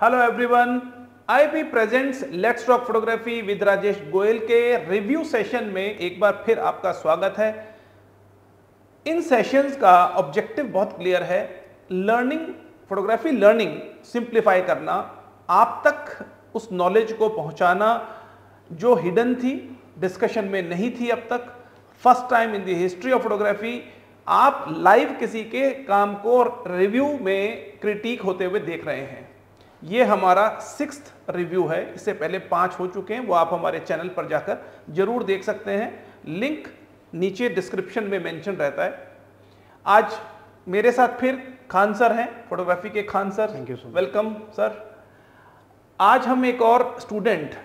Hello everyone, IP presents let's talk photography with Rajesh Goyal के review session में एक बार फिर आपका स्वागत है। इन सेशंस का ऑब्जेक्टिव बहुत क्लियर है, लर्निंग, फोटोग्राफी लर्निंग सिंप्लीफाई करना, आप तक उस नॉलेज को पहुंचाना जो हिडन थी, डिस्कशन में नहीं थी अब तक। First time in the history of photography आप लाइव किसी के काम को रिव्यू में क्रिटिक होते हुए देख रहे हैं। ये हमारा 6th रिव्यू है, इससे पहले 5 हो चुके हैं, वो आप हमारे चैनल पर जाकर जरूर देख सकते हैं, लिंक नीचे डिस्क्रिप्शन में मेंशन रहता है। आज मेरे साथ फिर खान सर हैं, फोटोग्राफी के Khan sir. Thank you so much. Welcome sir. आज हम एक और स्टूडेंट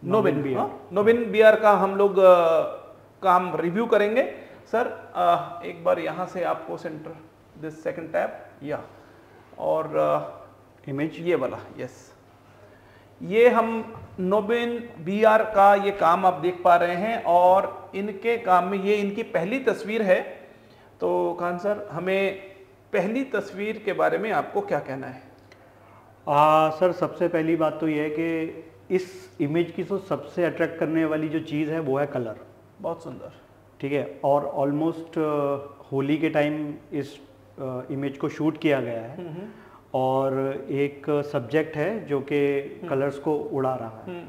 नोबिन बियर का हम लोग काम रिव्यू करेंगे। सर एक बार यहाँ से आपको सेंटर दिस सेकंड टैब या और इमेज ये वाला, यस, ये हम नोबिन बीआर का ये काम आप देख पा रहे हैं और इनके काम में ये इनकी पहली तस्वीर है। तो खान सर, हमें पहली तस्वीर के बारे में आपको क्या कहना है? सर सबसे पहली बात तो ये है कि इस इमेज की तो सबसे अट्रैक्ट करने वाली जो चीज़ है वो है कलर। बहुत सुंदर, ठीक है, और ऑलमोस्ट होली के टाइम इस इमेज को शूट किया गया है और एक सब्जेक्ट है जो कि कलर्स को उड़ा रहा है।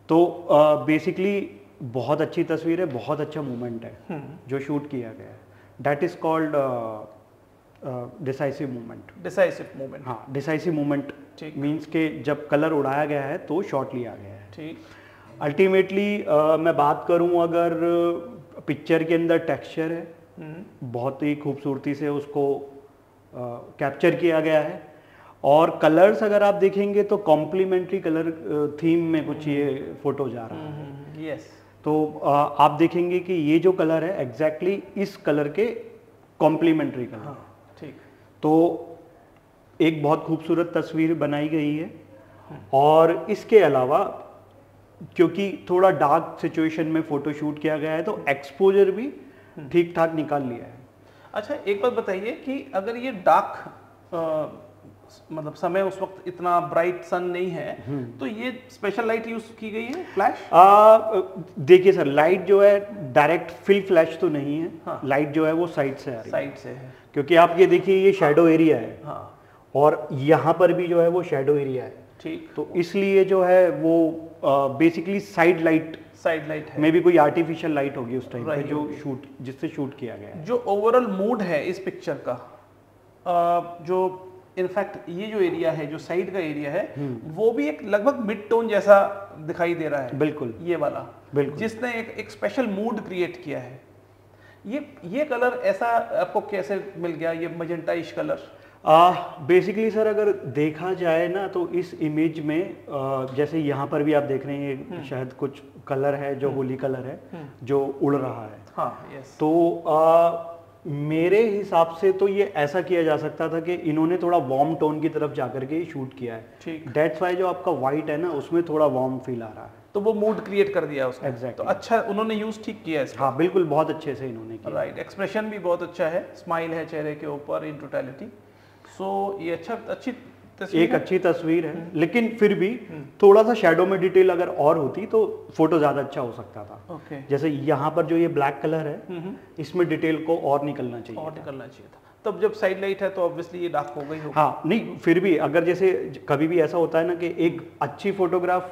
तो बेसिकली बहुत अच्छी तस्वीर है, बहुत अच्छा मूवमेंट है जो शूट किया गया है। That is called decisive movement. हाँ, डिसाइसिव मूवमेंट मीन्स के जब कलर उड़ाया गया है तो शॉट लिया गया है। ठीक। अल्टीमेटली मैं बात करूं, अगर पिक्चर के अंदर टेक्सचर है, बहुत ही खूबसूरती से उसको कैप्चर किया गया है और कलर्स अगर आप देखेंगे तो कॉम्प्लीमेंट्री कलर थीम में कुछ ये फोटो जा रहा है। यस। तो आप देखेंगे कि ये जो कलर है एग्जैक्टली इस कलर के कॉम्प्लीमेंट्री कलर। हाँ, ठीक। तो एक बहुत खूबसूरत तस्वीर बनाई गई है और इसके अलावा क्योंकि थोड़ा डार्क सिचुएशन में फोटो शूट किया गया है तो एक्सपोजर भी ठीक ठाक निकाल लिया है। अच्छा, एक बात बताइए कि अगर ये डार्क मतलब समय उस वक्त इतना ब्राइट सन नहीं है तो ये स्पेशल लाइट यूज की गई है, फ्लैश? देखिए सर, लाइट जो है डायरेक्ट फिल फ्लैश तो नहीं है। हाँ। लाइट जो है वो साइड से आ रही है। साइड से है, क्योंकि आप ये देखिए ये शैडो एरिया है। हाँ। और यहाँ पर भी जो है वो शैडो एरिया है। ठीक। तो इसलिए जो है वो बेसिकली साइड लाइट है, में भी कोई आर्टिफिशियल लाइट होगी उस टाइम पे जो जिससे शूट किया गया है। जो ओवरऑल मूड है इस पिक्चर का, जो इनफैक्ट ये जो एरिया है, जो साइड का एरिया है, वो भी एक लगभग मिड टोन जैसा दिखाई दे रहा है। बिल्कुल, ये वाला, बिल्कुल, जिसने एक स्पेशल मूड क्रिएट किया है। ये कलर ऐसा आपको कैसे मिल गया, ये मजेंटाइश कलर? बेसिकली सर अगर देखा जाए ना तो इस इमेज में जैसे यहाँ पर भी आप देख रहे हैं शायद कुछ कलर है जो होली कलर है जो उड़ रहा है। हाँ, यस। तो मेरे हिसाब से तो ये ऐसा किया जा सकता था कि इन्होंने थोड़ा वार्म टोन की तरफ जाकर के शूट किया है। ठीक। दैट्स वाई जो आपका वाइट है ना उसमें थोड़ा वार्म फील आ रहा है, तो वो मूड क्रिएट कर दिया उसने। Exactly. तो अच्छा उन्होंने यूज ठीक किया इसका। हाँ बिल्कुल, बहुत अच्छे से इन्होंने किया। राइट, एक्सप्रेशन भी बहुत अच्छा है, स्माइल है चेहरे के ऊपर इन टोटलिटी। सो ये अच्छी तस्वीर एक अच्छी तस्वीर है, लेकिन फिर भी थोड़ा सा शैडो में डिटेल अगर और होती तो फोटो ज्यादा अच्छा हो सकता था। ओके। जैसे यहाँ पर जो ये ब्लैक कलर है इसमें डिटेल को और निकलना चाहिए था। तब जब साइड लाइट है तो ऑब्वियसली ये डार्क हो गई होगी। हाँ, नहीं फिर भी अगर जैसे कभी भी ऐसा होता है ना कि एक अच्छी फोटोग्राफ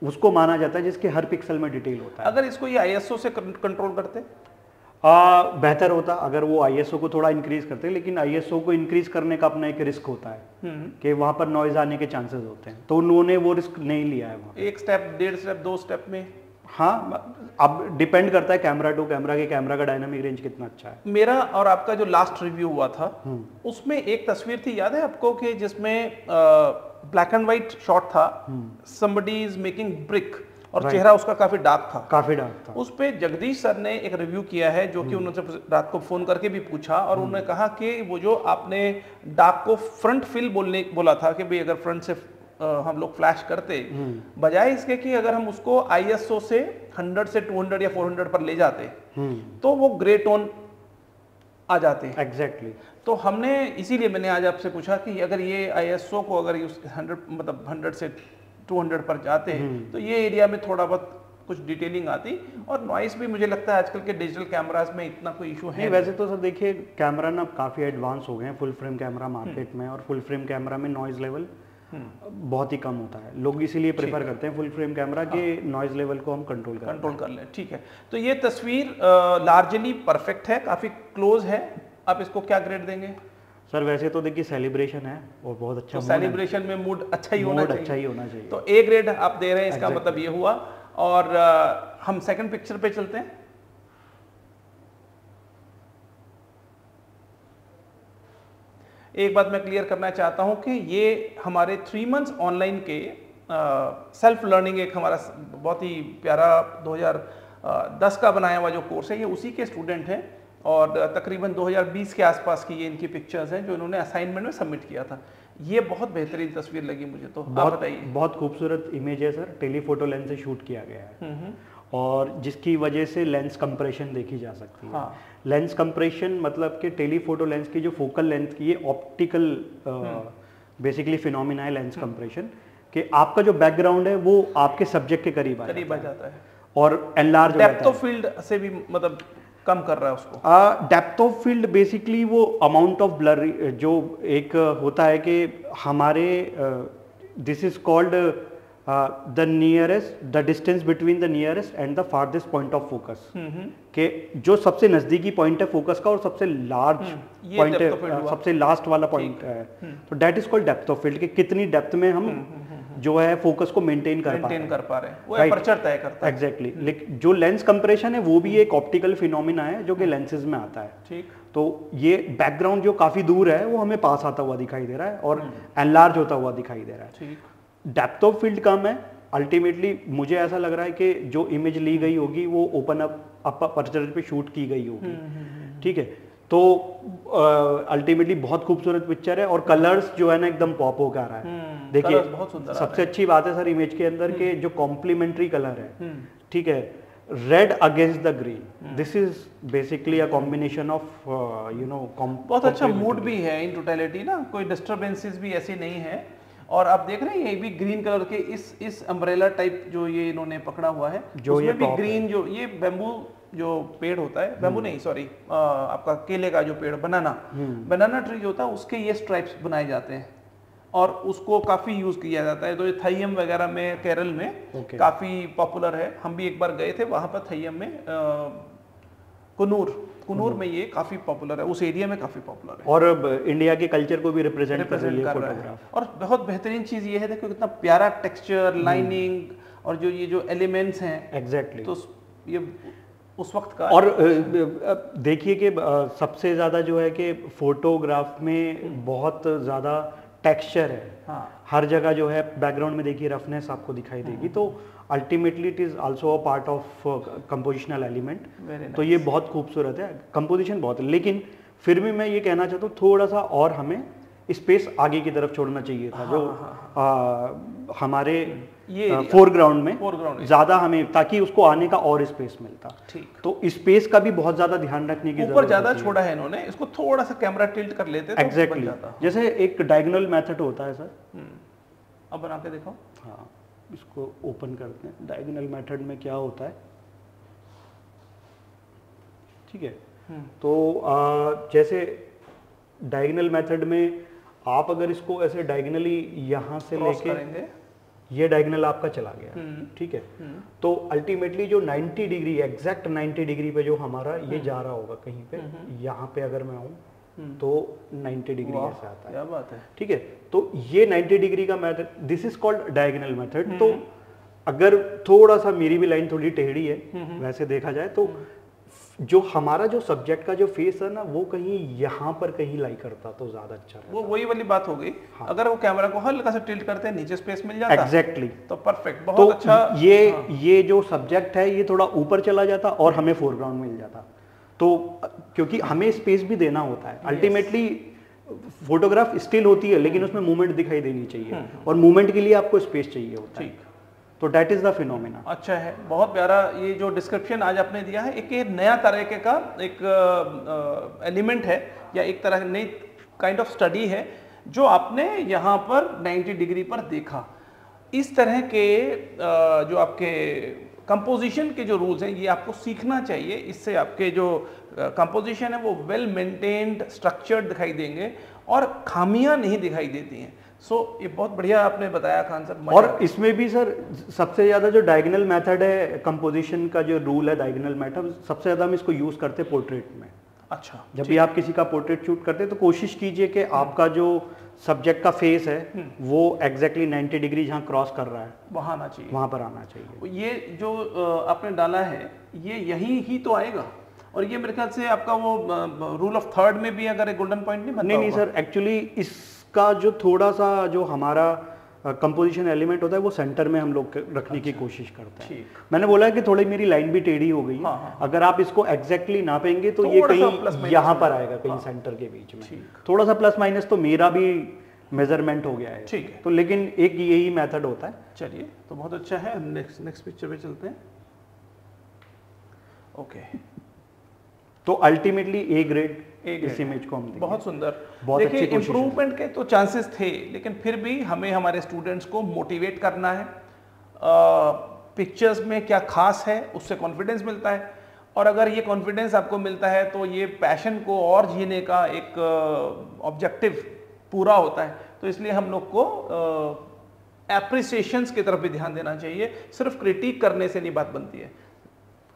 उसको माना जाता है जिसके हर पिक्सल में डिटेल होता है। अगर इसको ये आईएसओ से कंट्रोल करते बेहतर होता अगर वो आईएसओ को थोड़ा इंक्रीज करते, लेकिन आईएसओ को इंक्रीज करने का अपना एक रिस्क होता है कि वहां पर नॉइज आने के चांसेस होते हैं, तो उन्होंने वो रिस्क नहीं लिया है वहाँ। एक स्टेप, 1.5 स्टेप, 2 स्टेप में। हाँ, अब डिपेंड करता है कैमरा टू कैमरा के कैमरा का डायनामिक रेंज कितना अच्छा है। मेरा और आपका जो लास्ट रिव्यू हुआ था उसमें एक तस्वीर थी, याद है आपको, कि जिसमें ब्लैक एंड व्हाइट शॉट था, समबडी इज मेकिंग ब्रिक और चेहरा उसका काफी डार्क था। उस पे जगदीश सर ने एक रिव्यू किया है जो कि उन्होंने रात को फोन करके भी पूछा और उन्होंने कहा कि वो जो आपने डार्क को फ्रंट फिल बोला था कि भाई अगर फ्रंट से हम लोग फ्लैश करते, बजाय इसके कि अगर हम उसको आईएसओ से 100 से 200 या 400 पर ले जाते तो वो ग्रे टोन आ जाते हैं। एग्जैक्टली तो हमने इसीलिए मैंने आज आपसे पूछा कि अगर ये ISO को अगर 100 मतलब 100 से 200 पर जाते हैं तो ये एरिया में थोड़ा बहुत कुछ डिटेलिंग आती, और नॉइस भी मुझे लगता है आजकल के डिजिटल कैमरास में इतना कोई इशू है नहीं। वैसे तो सर देखिए कैमरा ना काफ़ी एडवांस हो गए हैं, फुल फ्रेम कैमरा मार्केट में, और फुल फ्रेम कैमरा में नॉइज़ लेवल बहुत ही कम होता है। लोग इसीलिए प्रेफर करते हैं फुल फ्रेम कैमरा के नॉइज़ लेवल को हम कंट्रोल कर लें। ठीक है, तो ये तस्वीर लार्जली परफेक्ट है, काफ़ी क्लोज है। आप इसको क्या ग्रेड देंगे? सर वैसे तो देखिए सेलिब्रेशन है और बहुत अच्छा, तो सेलिब्रेशन में मूड अच्छा ही होना चाहिए। तो A ग्रेड आप दे रहे हैं, इसका मतलब ये हुआ। और हम सेकंड पिक्चर पे चलते हैं। एक बात मैं क्लियर करना चाहता हूं कि ये हमारे 3 मंथ्स ऑनलाइन के सेल्फ लर्निंग एक हमारा बहुत ही प्यारा 2010 का बनाया हुआ जो कोर्स है, ये उसी के स्टूडेंट हैं, और तकरीबन 2020 के आसपास की ये इनकी पिक्चर्स हैं जो इन्होंने असाइनमेंट में सबमिट किया था। ये बहुत बेहतरीन तस्वीर लगी मुझे, तो आप बताइए। बहुत खूबसूरत इमेज है सर, टेलीफोटो लेंस से शूट किया गया है और जिसकी वजह से लेंस कंप्रेशन देखी जा सकती है। हाँ। लेंस कंप्रेशन मतलब कि टेलीफोटो लेंस की जो फोकल लेंथ की ये ऑप्टिकल बेसिकली फिनोमिना है लेंस कंप्रेशन, कि आपका जो बैकग्राउंड है वो आपके सब्जेक्ट के करीब आ जाता है और एनलार्ज हो जाता है। डेप्थ ऑफ फील्ड से भी मतलब कम कर रहा है उसको। डेप्थ ऑफ फील्ड बेसिकली वो अमाउंट ऑफ ब्लर जो एक होता है कि हमारे this is called the nearest, the distance between the nearest and the farthest point of focus, के जो सबसे नजदीकी पॉइंट है फोकस का और सबसे लार्ज पॉइंट है, सबसे लास्ट वाला पॉइंट है, तो that is called depth of field, कि कितनी डेप्थ में हम जो है फोकस को मेंटेन कर पा रहे हैं, वो एपर्चर तय करता है। एग्जैक्टली। लेकिन जो लेंस कंप्रेशन है वो भी एक ऑप्टिकल फिनोमिना है जो कि लेंसेज में आता है। ठीक। तो ये बैकग्राउंड जो काफी दूर है वो हमें पास आता हुआ दिखाई दे रहा है और एनलार्ज होता हुआ दिखाई दे रहा है। ठीक। डेप्थ ऑफ फील्ड कम है। अल्टीमेटली मुझे ऐसा लग रहा है कि जो इमेज ली गई होगी वो ओपन अप अपर्चर पे शूट की गई होगी। ठीक है, तो अल्टीमेटली बहुत खूबसूरत पिक्चर है और कलर्स जो है ना एकदम पॉप होकर आ रहा है। देखिए सबसे अच्छी बात है सर इमेज के अंदर के जो कॉम्प्लीमेंट्री कलर है, ठीक है, red against the green, this is basically a combination of you know बहुत अच्छा मूड भी है इन टोटलिटी ना, कोई डिस्टर्बेंसेस भी ऐसी नहीं है। और आप देख रहे हैं ये भी ग्रीन कलर के इस अम्ब्रेला टाइप जो ये इन्होंने पकड़ा हुआ है, जो उसमें भी ग्रीन, जो ये बैम्बू जो पेड़ होता है, बैम्बू नहीं सॉरी आपका केले का जो पेड़ बनाना ट्री जो होता है उसके ये स्ट्राइप्स बनाए जाते हैं और उसको काफी यूज किया जाता है। तो ये थैयम वगैरह में केरल में काफी पॉपुलर है। हम भी एक बार गए थे वहां पर थैयम में, कुनूर में ये काफी पॉपुलर है, उस एरिया में काफी पॉपुलर है और इंडिया के कल्चर को भी रिप्रेजेंट कर रही है फोटोग्राफ। और बहुत बेहतरीन चीज ये है, देखो कितना प्यारा टेक्सचर, लाइनिंग और जो ये जो एलिमेंट्स हैं एग्जैक्टली, तो ये उस वक्त का। और देखिए कि सबसे ज्यादा जो है कि फोटोग्राफ में बहुत ज्यादा टेक्सचर है। हाँ। हर जगह जो है बैकग्राउंड में देखिए रफनेस आपको दिखाई देगी, तो ultimately it is also a part of compositional element. तो ये बहुत खूबसूरत है, कंपोजिशन बहुत है, लेकिन फिर भी मैं ये कहना चाहता हूँ थोड़ा सा और हमें स्पेस आगे की तरफ छोड़ना चाहिए था। जो हमारे ये फोरग्राउंड में ज्यादा हमें, ताकि उसको आने का और स्पेस मिलता। ठीक। तो स्पेस का भी बहुत ज्यादा ध्यान रखने की जरूरत है। ऊपर ज्यादा छोड़ा है इन्होंने, इसको थोड़ा सा कैमरा टिल्ट कर लेते तो एग्जैक्टली जैसे एक डायगोनल मेथड होता है सर। अब बना के देखो। हाँ, इसको ओपन करते हैं। डायगोनल मेथड में क्या होता है, ठीक है, तो जैसे डायगोनल मेथड में आप अगर इसको ऐसे डायगोनली यहाँ से लेके ये डायगोनल आपका चला गया, ठीक है, तो अल्टीमेटली जो 90 डिग्री, एग्जैक्ट 90 डिग्री पे जो हमारा ये जा रहा होगा कहीं पे, यहाँ पे अगर मैं आऊँ तो 90 डिग्री ऐसे आता है। क्या बात है। ठीक है, तो ये 90 डिग्री का method, this is called diagonal method. तो अगर थोड़ा सा मेरी भी लाइन थोड़ी टेढ़ी है वैसे देखा जाए तो जो हमारा जो सब्जेक्ट का जो फेस है ना वो कहीं यहाँ पर कहीं लाई करता तो ज्यादा अच्छा रहता। वो वही वाली बात हो गई। हाँ। अगर वो कैमरा को हल्का सा टिल्ट करते हैं नीचे स्पेस मिल जाता। एग्जैक्टली। तो परफेक्ट, बहुत अच्छा। ये जो सब्जेक्ट है ये थोड़ा ऊपर चला जाता और हमें फोरग्राउंड मिल जाता, तो क्योंकि हमें स्पेस भी देना होता है। अल्टीमेटली फोटोग्राफ स्टिल होती है लेकिन उसमें मूवमेंट दिखाई देनी चाहिए और मूवमेंट के लिए आपको स्पेस चाहिए होता है। तो तो दैट इज द फिनोमेना। अच्छा है, बहुत प्यारा ये जो डिस्क्रिप्शन आज आपने दिया है। एक ये नया तरह का एक एलिमेंट है या एक तरह नई काइंड ऑफ स्टडी है जो आपने यहाँ पर 90 डिग्री पर देखा। इस तरह के जो आपके कंपोजिशन के जो रूल्स हैं ये आपको सीखना चाहिए। इससे आपके जो कंपोजिशन है वो वेल मेंटेन्ड, स्ट्रक्चर्ड दिखाई देंगे और खामियां नहीं दिखाई देती हैं। ये बहुत बढ़िया आपने बताया खान सर। और इसमें भी सर सबसे ज़्यादा जो डायगोनल मेथड है कंपोजिशन का, जो रूल है डायगोनल मेथड, सबसे ज़्यादा हम इसको यूज़ करते हैं पोर्ट्रेट में। अच्छा, जब भी आप किसी का पोर्ट्रेट शूट करते हैं तो कोशिश कीजिए कि आपका जो सब्जेक्ट का फेस है वो एग्जैक्टली 90 डिग्री जहाँ क्रॉस कर रहा है वहाँ आना चाहिए, वहाँ पर आना चाहिए। ये जो आपने डाला है ये यही ही तो आएगा। और ये मेरे ख्याल से आपका वो रूल ऑफ थर्ड में भी अगर एक गोल्डन पॉइंट नहीं बनता? नहीं सर, एक्चुअली इसका जो थोड़ा सा जो हमारा कंपोजिशन एलिमेंट होता है वो सेंटर में हम लोग रखने की कोशिश करते हैं। मैंने बोला है कि थोड़ी मेरी लाइन भी टेढ़ी हो गई है। हाँ। अगर आप इसको एग्जैक्टली नापेंगे तो ये कहीं यहाँ पर आएगा, कहीं सेंटर के बीच में थोड़ा सा प्लस माइनस तो मेरा भी मेजरमेंट हो गया है। ठीक है, तो लेकिन एक यही मेथड होता है। चलिए, तो बहुत अच्छा है। नेक्स्ट पिक्चर पे चलते हैं। ओके, तो अल्टीमेटली ए ग्रेड इस इमेज को हम देंगे। बहुत सुंदर। बहुत देखिए, अच्छी कोशिश इम्प्रूवमेंट के तो चांसेस थे, लेकिन फिर भी हमें हमारे स्टूडेंट्स को मोटिवेट करना है। पिक्चर्स में क्या खास है उससे कॉन्फिडेंस मिलता है, और अगर ये कॉन्फिडेंस आपको मिलता है तो ये पैशन को और जीने का एक ऑब्जेक्टिव पूरा होता है। तो इसलिए हम लोग को एप्रिसिएशंस की तरफ भी ध्यान देना चाहिए, सिर्फ क्रिटिक करने से नहीं बात बनती है।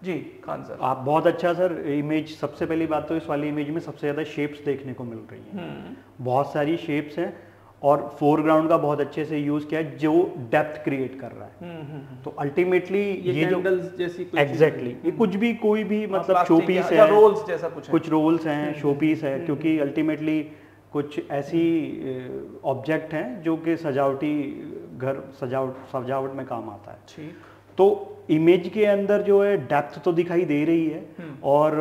जी खान सर, आप बहुत अच्छा सर। इमेज, सबसे पहली बात तो इस वाली इमेज में सबसे ज़्यादा शेप्स देखने को मिल रही हैं। बहुत सारी शेप्स हैं और फोरग्राउंड का बहुत अच्छे से यूज़ किया है जो डेप्थ क्रिएट कर रहा है। तो अल्टीमेटली ये जो जैसी एग्जैक्टली ये कुछ भी कोई भी मतलब शो पीस है, रोल्स जैसा कुछ रोल्स हैं, शो पीस है, क्योंकि अल्टीमेटली कुछ ऐसी ऑब्जेक्ट हैं जो कि सजावटी घर सजावट में काम आता है। ठीक, तो इमेज के अंदर जो है डेप्थ तो दिखाई दे रही है, और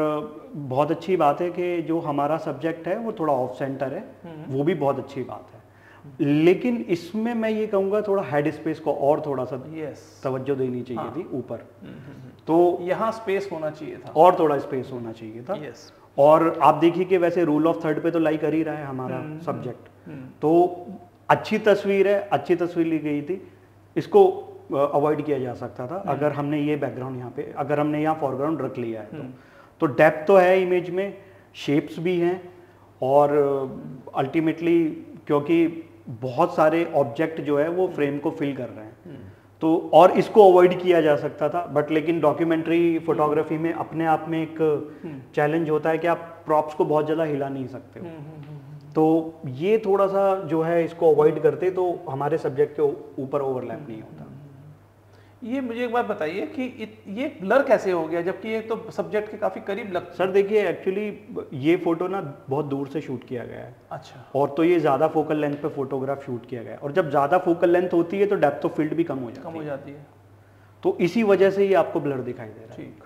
बहुत अच्छी बात है कि जो हमारा सब्जेक्ट है वो थोड़ा ऑफ सेंटर है, वो भी बहुत अच्छी बात है। लेकिन इसमें मैं ये कहूँगा थोड़ा हेड स्पेस को और थोड़ा सा तवज्जो देनी चाहिए थी ऊपर। तो यहाँ स्पेस होना चाहिए था, और थोड़ा स्पेस होना चाहिए था। और आप देखिए कि वैसे रूल ऑफ थर्ड पे तो लाई कर ही रहा है हमारा सब्जेक्ट, तो अच्छी तस्वीर है, अच्छी तस्वीर ली गई थी। इसको अवॉइड किया जा सकता था अगर हमने ये बैकग्राउंड यहाँ पे, अगर हमने यहाँ फॉरग्राउंड रख लिया है तो डेप्थ तो है इमेज में, शेप्स भी हैं, और अल्टीमेटली क्योंकि बहुत सारे ऑब्जेक्ट जो है वो फ्रेम को फिल कर रहे हैं, तो और इसको अवॉइड किया जा सकता था। बट लेकिन डॉक्यूमेंट्री फोटोग्राफी में अपने आप में एक चैलेंज होता है कि आप प्रॉप्स को बहुत ज़्यादा हिला नहीं सकते हो, तो ये थोड़ा सा जो है इसको अवॉइड करते तो हमारे सब्जेक्ट के ऊपर ओवरलैप नहीं होता। ये मुझे एक बात बताइए कि ये ब्लर कैसे हो गया, जबकि ये तो सब्जेक्ट के काफी करीब लगता है। सर देखिए, एक्चुअली ये फोटो ना बहुत दूर से शूट किया गया है। अच्छा, और तो ये ज्यादा फोकल लेंथ पे फोटोग्राफ शूट किया गया है, और जब ज्यादा फोकल लेंथ होती है तो डेप्थ ऑफ फील्ड भी कम हो जाती है, तो इसी वजह से ये आपको ब्लर दिखाई दे रहा है। ठीक,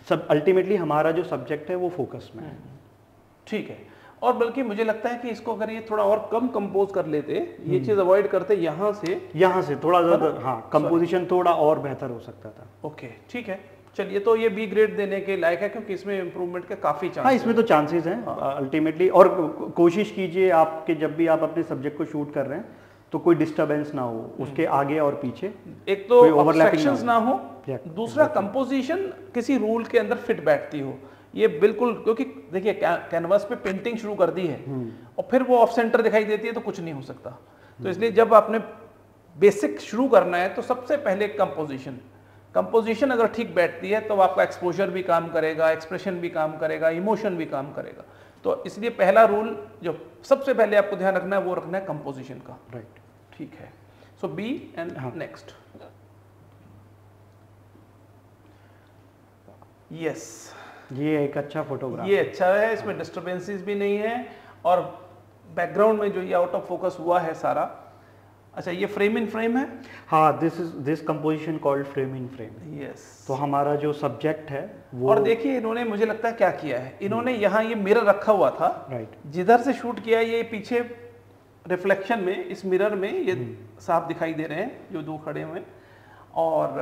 सब अल्टीमेटली हमारा जो सब्जेक्ट है वो फोकस में है। ठीक है, और बल्कि मुझे लगता है कि इसको अगर ये थोड़ा और कम कंपोज कर लेते, ये चीज अवॉइड करते, यहाँ से थोड़ा ज्यादा, हाँ, कंपोजिशन थोड़ा और बेहतर हो सकता था। ओके, ठीक है, चलिए, तो ये बी ग्रेड देने के लायक है क्योंकि इसमें इंप्रूवमेंट के काफी चांसेस। हाँ, इसमें तो चांसेस हैं अल्टीमेटली। और कोशिश कीजिए आपके जब भी आप अपने सब्जेक्ट को शूट कर रहे हैं तो कोई डिस्टर्बेंस ना हो उसके आगे और पीछे, एक तो ऑब्स्ट्रक्शंस ना हो, दूसरा कंपोजिशन किसी रूल के अंदर फिट बैठती हो। ये बिल्कुल, क्योंकि देखिए कैनवास पे पेंटिंग शुरू कर दी है और फिर वो ऑफ सेंटर दिखाई देती है तो कुछ नहीं हो सकता। तो इसलिए जब आपने बेसिक शुरू करना है तो सबसे पहले कंपोजिशन अगर ठीक बैठती है तो आपका एक्सपोजर भी काम करेगा, एक्सप्रेशन भी काम करेगा, इमोशन भी काम करेगा। तो इसलिए पहला रूल जो सबसे पहले आपको ध्यान रखना है वो रखना है कंपोजिशन का। राइट, ठीक है। सो बी एंड नेक्स्ट। यस, ये एक अच्छा फोटोग्राफ, ये अच्छा है, इसमें डिस्टर्बेंसेस भी नहीं है, और बैकग्राउंड में जो ये आउट ऑफ फोकस हुआ है सारा। अच्छा, ये फ्रेम इन फ्रेम है। हाँ, this composition called frame in frame. Yes, तो हमारा जो सब्जेक्ट है वो, और देखिए इन्होंने, मुझे लगता है क्या किया है, इन्होंने यहाँ ये मिरर रखा हुआ था, राइट, जिधर से शूट किया है ये पीछे रिफ्लेक्शन में इस मिरर में ये साफ दिखाई दे रहे हैं जो दो खड़े हुए, और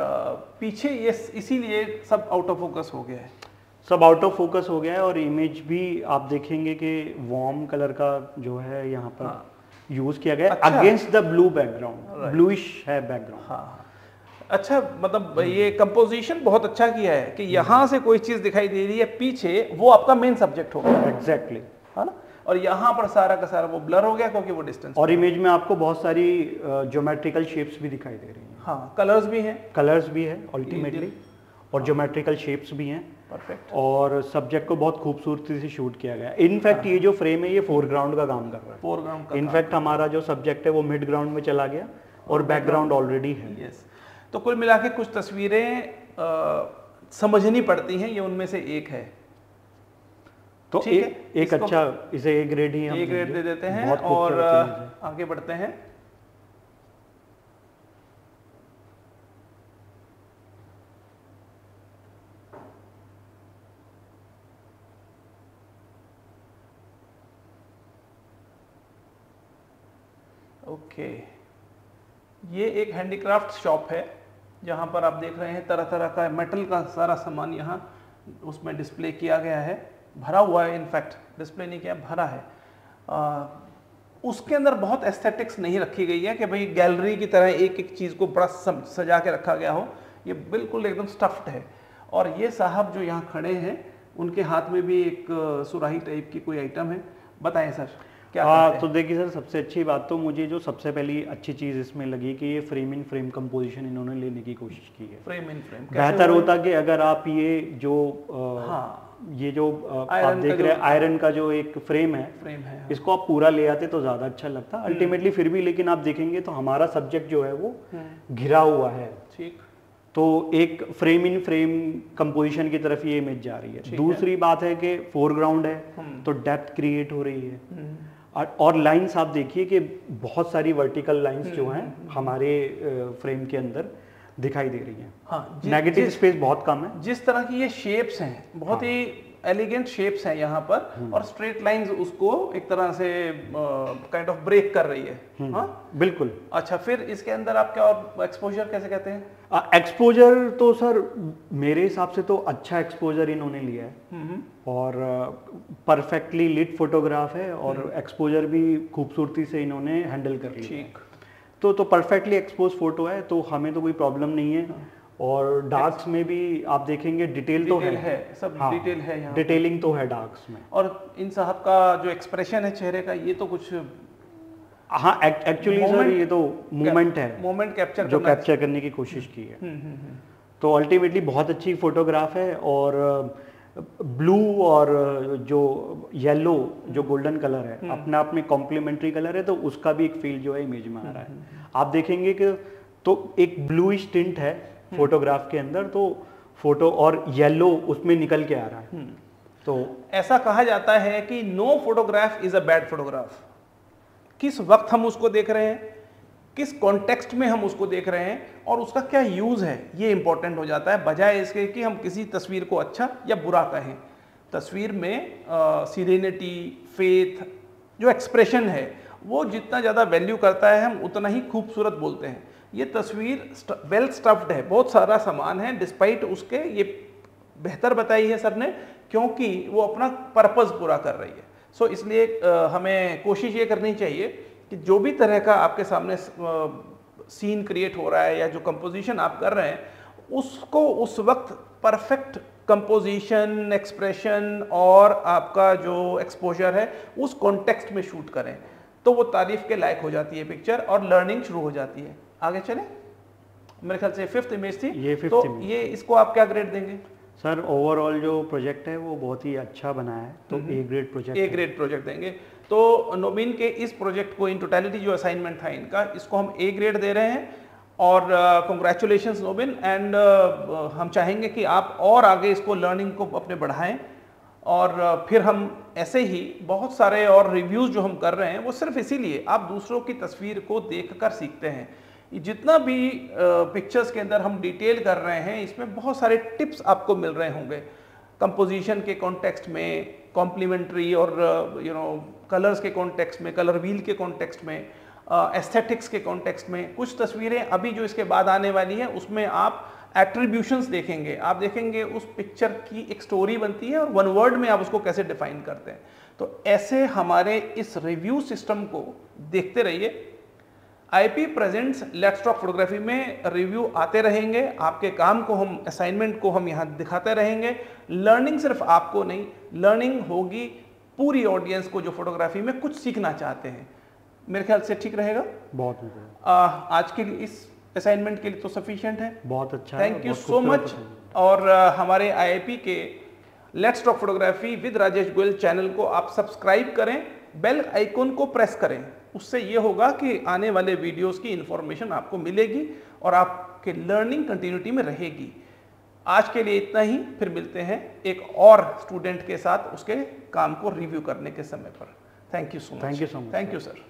पीछे ये इसीलिए सब आउट ऑफ फोकस हो गया है। सब आउट ऑफ फोकस हो गया है और इमेज भी आप देखेंगे कि वार्म कलर का जो है यहाँ पर यूज किया गया है against the blue background, bluish है बैकग्राउंड। हाँ अच्छा, मतलब ये कंपोजिशन बहुत अच्छा किया है कि यहाँ से कोई चीज दिखाई दे रही है, पीछे वो आपका मेन सब्जेक्ट हो गया। एग्जैक्टली, है ना, और यहाँ पर सारा का सारा वो ब्लर हो गया क्योंकि वो डिस्टेंस। और इमेज में आपको बहुत सारी ज्योमेट्रिकल शेप्स भी दिखाई दे रही हैं। हाँ, कलर्स भी हैं अल्टीमेटली, और ज्योमेट्रिकल शेप्स भी हैं। परफेक्ट। और सब्जेक्ट को बहुत खूबसूरती से शूट किया गया। इनफैक्ट ये जो फ्रेम है ये फोरग्राउंड का काम कर रहा है। फोरग्राउंड का इनफैक्ट हमारा जो सब्जेक्ट है वो मिड ग्राउंड में चला गया और बैकग्राउंड ऑलरेडी है। यस, तो कुल मिला के कुछ तस्वीरें समझनी पड़ती हैं, ये उनमें से एक है। तो एक अच्छा, इसे ए ग्रेड ही हम ए ग्रेड दे देते हैं और आगे बढ़ते हैं। ओके, ये एक हैंडीक्राफ्ट शॉप है जहाँ पर आप देख रहे हैं तरह तरह का मेटल का सारा सामान यहाँ उसमें डिस्प्ले किया गया है, भरा हुआ है। इनफैक्ट डिस्प्ले नहीं किया, भरा है। उसके अंदर बहुत एस्थेटिक्स नहीं रखी गई है कि भाई गैलरी की तरह एक एक चीज़ को बड़ा सजा के रखा गया हो। ये बिल्कुल एकदम स्टफ्ड है। और ये साहब जो यहाँ खड़े हैं उनके हाथ में भी एक सुराही टाइप की कोई आइटम है। बताएं सर क्या? तो देखिए सर, सबसे अच्छी बात तो मुझे जो सबसे पहली अच्छी चीज़ इसमें लगी कि ये फ्रेम इन फ्रेम कंपोजिशन इन्होंने लेने की कोशिश की है। फ्रेम इन फ्रेम बेहतर होता कि अगर आप ये जो ये जो आप देख रहे हैं आयरन का जो एक फ्रेम है, इसको आप पूरा ले आते तो ज़्यादा अच्छा लगता अल्टीमेटली। फिर भी लेकिन आप देखेंगे तो हमारा सब्जेक्ट जो है वो घिरा हुआ है, ठीक, तो एक फ्रेम इन फ्रेम कंपोजिशन की तरफ ये इमेज जा रही है। दूसरी बात है कि फोरग्राउंड है तो डेप्थ क्रिएट हो रही है। और लाइंस आप देखिए कि बहुत सारी वर्टिकल लाइंस जो हैं हमारे फ्रेम के अंदर दिखाई दे रही हैं। हाँ, नेगेटिव स्पेस बहुत कम है। जिस तरह की ये शेप्स हैं, बहुत ही एलिगेंट शेप्स हैं यहाँ पर, और स्ट्रेट लाइंस उसको एक तरह से काइंड ऑफ ब्रेक कर रही है। हाँ बिल्कुल। अच्छा, फिर इसके अंदर आप क्या और एक्सपोजर कैसे कहते हैं? एक्सपोजर तो सर मेरे हिसाब से तो अच्छा एक्सपोजर इन्होंने लिया है और परफेक्टली लिट फोटोग्राफ है और एक्सपोजर भी खूबसूरती से इन्होंने हैंडल कर लिया। ठीक, तो परफेक्टली एक्सपोज फोटो है, तो हमें तो कोई प्रॉब्लम नहीं है। और डार्क्स में भी आप देखेंगे डिटेल तो है सब। हाँ, डिटेल है यहाँ, डिटेलिंग तो है डार्क्स में। और इन साहब का जो एक्सप्रेशन है चेहरे का, ये तो कुछ हाँ एक्चुअली सर ये तो मोमेंट है, मोमेंट कैप्चर जो कैप्चर करने की कोशिश की है। तो अल्टीमेटली बहुत अच्छी फोटोग्राफ है। और ब्लू और जो येलो जो गोल्डन कलर है अपने आप में कॉम्प्लीमेंट्री कलर है, तो उसका भी एक फील जो है इमेज में आ रहा है। आप देखेंगे कि तो एक ब्लूइश टिंट है फोटोग्राफ के अंदर, तो फोटो और येलो उसमें निकल के आ रहा है। तो ऐसा कहा जाता है कि no photograph is a bad photograph. किस वक्त हम उसको देख रहे हैं, किस कॉन्टेक्स्ट में हम उसको देख रहे हैं और उसका क्या यूज है, ये इंपॉर्टेंट हो जाता है, बजाय इसके कि हम किसी तस्वीर को अच्छा या बुरा कहें। तस्वीर में सीरेनिटी, फेथ, जो एक्सप्रेशन है वो जितना ज़्यादा वैल्यू करता है हम उतना ही खूबसूरत बोलते हैं। ये तस्वीर वेल स्टफ्ड है, बहुत सारा सामान है, डिस्पाइट उसके ये बेहतर बताई है सर ने, क्योंकि वो अपना पर्पस पूरा कर रही है। सो इसलिए हमें कोशिश ये करनी चाहिए कि जो भी तरह का आपके सामने सीन क्रिएट हो रहा है या जो कंपोजिशन आप कर रहे हैं उसको उस वक्त परफेक्ट कंपोजिशन, एक्सप्रेशन और आपका जो एक्सपोजर है उस कॉन्टेक्स्ट में शूट करें, तो वो तारीफ के लायक हो जाती है पिक्चर और लर्निंग शुरू हो जाती है। आगे चलें, मेरे ख्याल से 5th इमेज थी ये। तो ये इसको आप क्या ग्रेड देंगे? सर ओवरऑल जो प्रोजेक्ट है वो बहुत ही अच्छा बना है, तो A grade project, A grade project देंगे। तो नोबिन के इस प्रोजेक्ट को इन टोटलिटी जो असाइनमेंट था इनका, इसको हम ए ग्रेड दे रहे हैं। और कॉन्ग्रेचुलेशंस नोबिन, एंड हम चाहेंगे कि आप और आगे इसको लर्निंग को अपने बढ़ाएं। और फिर हम ऐसे ही बहुत सारे और रिव्यूज़ जो हम कर रहे हैं वो सिर्फ इसीलिए आप दूसरों की तस्वीर को देखकर सीखते हैं। जितना भी पिक्चर्स के अंदर हम डिटेल कर रहे हैं इसमें बहुत सारे टिप्स आपको मिल रहे होंगे कंपोजिशन के कॉन्टेक्स्ट में, कॉम्प्लीमेंट्री और कलर्स के कॉन्टेक्स्ट में, कलर व्हील के कॉन्टेक्स्ट में। एस्थेटिक्स के कॉन्टेक्स्ट में। कुछ तस्वीरें अभी जो इसके बाद आने वाली है उसमें आप एट्रीब्यूशंस देखेंगे, आप देखेंगे उस पिक्चर की एक स्टोरी बनती है और वन वर्ड में आप उसको कैसे डिफाइन करते हैं। तो ऐसे हमारे इस रिव्यू सिस्टम को देखते रहिए। IP presents let's talk photography में रिव्यू आते रहेंगे, आपके काम को हम, असाइनमेंट को हम यहाँ दिखाते रहेंगे। लर्निंग सिर्फ आपको नहीं, लर्निंग होगी पूरी ऑडियंस को जो फोटोग्राफी में कुछ सीखना चाहते हैं। मेरे ख्याल से ठीक रहेगा। बहुत आज के लिए इस असाइनमेंट के लिए तो सफिशिएंट है। बहुत अच्छा, थैंक यू सो मच। और हमारे आईआईपी के let's talk photography with Rajesh Goyal channel को आप सब्सक्राइब करें, बेल आइकन को प्रेस करें। उससे ये होगा कि आने वाले वीडियोस की इंफॉर्मेशन आपको मिलेगी और आपके लर्निंग कंटिन्यूटी में रहेगी। आज के लिए इतना ही, फिर मिलते हैं एक और स्टूडेंट के साथ उसके काम को रिव्यू करने के समय पर। Thank you so much. Thank you so much. Thank you sir.